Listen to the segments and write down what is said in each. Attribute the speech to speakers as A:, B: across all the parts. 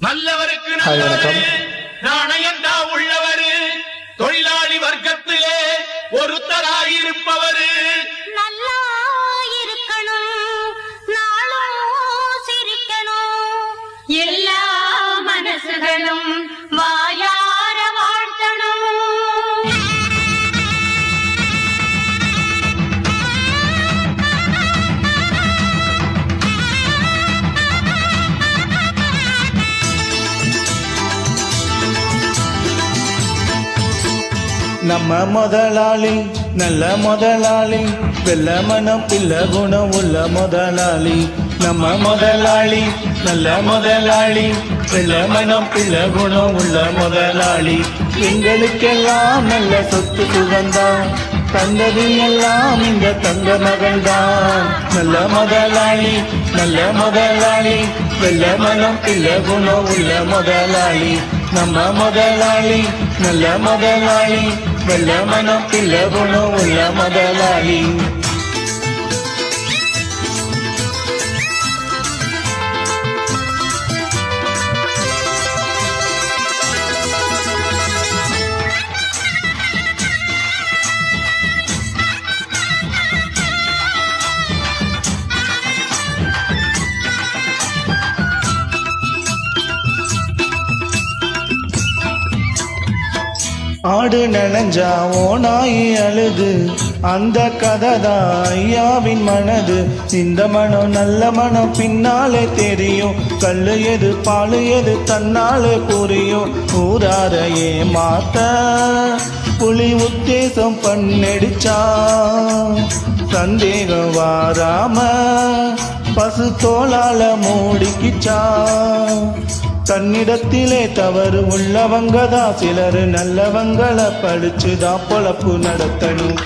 A: நல்லவருக்கு நல்லவர் நாணயந்தா உள்ளவர் தொழிலாளி வர்க்கத்திலே ஒருத்தராயிருப்பவர்
B: நல்லா இருக்கணும் நாளும் சிரிக்கணும் எல்லா மனசுகளும் வாயார வாழ்த்தணும்.
C: நம்ம முதலாளி நல்ல முதலாளி வெள்ள மனம் பிள்ள குணம் உள்ள முதலாளி. நம்ம முதலாளி நல்ல முதலாளி வெள்ள மனம் பிள்ள குணம் உள்ள முதலாளி. எங்களுக்கெல்லாம் நல்ல சொத்து சுகந்தான் தந்தது எல்லாம் இந்த தங்க மகள்தான். நல்ல முதலாளி நல்ல முதலாளி வெள்ள மனம் பிள்ள குணம் உள்ள முதலாளி. நம்ம முதலாளி நல்ல முதலாளி வெள்ள மனம் பிள்ள குணம் உள்ள முதலாளி. ஆடு நனைஞ்சா ஓனாயி அழுது அந்த கதைதான் ஐயாவின் மனது. இந்த மனம் நல்ல மனம் பின்னாலே தெரியும். கல்லு எது பாலு எது தன்னாலே புரியும். ஊராரையே மாத்த புலி உத்தேசம் பண்ணடிச்சா சந்தேகம் வாராம பசு தோளால மூடிக்கிச்சா. தன்னிடத்திலே தவறு உள்ளவங்கதான் சிலர் நல்லவங்களை படிச்சுதான் பொழப்பு நடத்தணும்.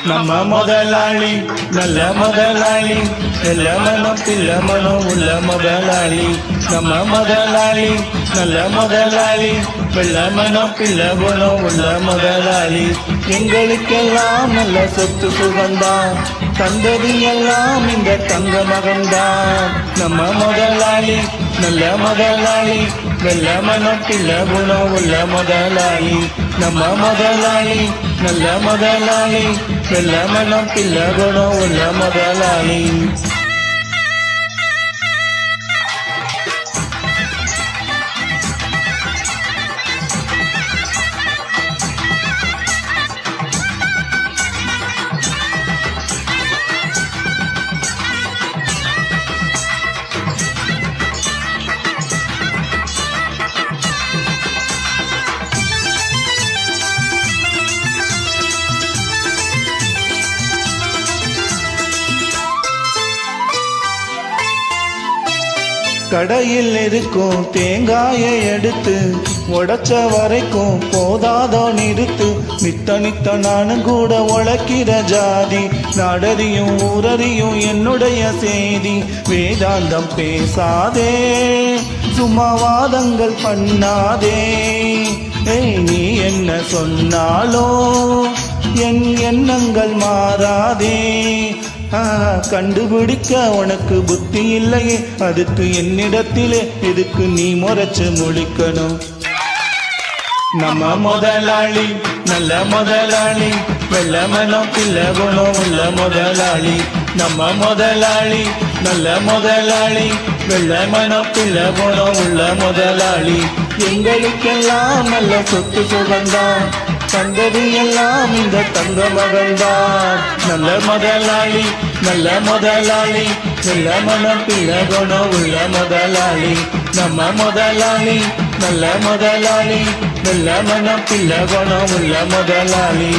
C: நம்ம முதலாளி நல்ல முதலாளி நல்ல மனம் பிள்ள மனம் உள்ள முதலாளி. நம்ம முதலாளி நல்ல முதலாளி வெள்ள மனம் பிள்ள குணம் உள்ள முதலாளி. எங்களுக்கெல்லாம் நல்ல சொத்து சுகந்தான் தந்தது எல்லாம் இந்த தங்க மகன்தான். நம்ம முதலாளி நல்ல முதலாளி வெள்ள மனம் பிள்ள குணம் உள்ள முதலாளி. நம்ம முதலாளி நல்ல முதலாளி வெள்ள மனம் பிள்ள குணம் உள்ள முதலாளி. கடையில் இருக்கும் தேங்காயை எடுத்து உடைச்ச வரைக்கும் போதாதோ நிறுத்து. நித்த நித்த நானும் கூட உழைக்கிற ஜாதி நாடறியும் ஊரறியும் என்னுடைய செய்தி. வேதாந்தம் பேசாதே சும்மாவாதங்கள் பண்ணாதே. நீ என்ன சொன்னாலும் என் எண்ணங்கள் மாறாதே. கண்டுபிடிக்க உனக்கு புத்தி இல்லையே அதுக்கு என்னிடத்திலே எதுக்கு நீ முறைச்சு முழிக்கணும். நம்ம முதலாளி நல்ல முதலாளி வெள்ள மனம் பிள்ள குணம் உள்ள முதலாளி. நம்ம முதலாளி நல்ல முதலாளி வெள்ள மனம் பிள்ள குணம் உள்ள முதலாளி. எங்களுக்கெல்லாம் நல்ல சொத்து சுகந்தான் தந்தது எல்லாம் இந்த தங்க மகள்தான். நல்ல முதலாளி நல்ல முதலாளி வெள்ள மனம் பிள்ள குணம் உள்ள முதலாளி. நம்ம முதலாளி நல்ல முதலாளி வெள்ள மனம் பிள்ள குணம் உள்ள முதலாளி.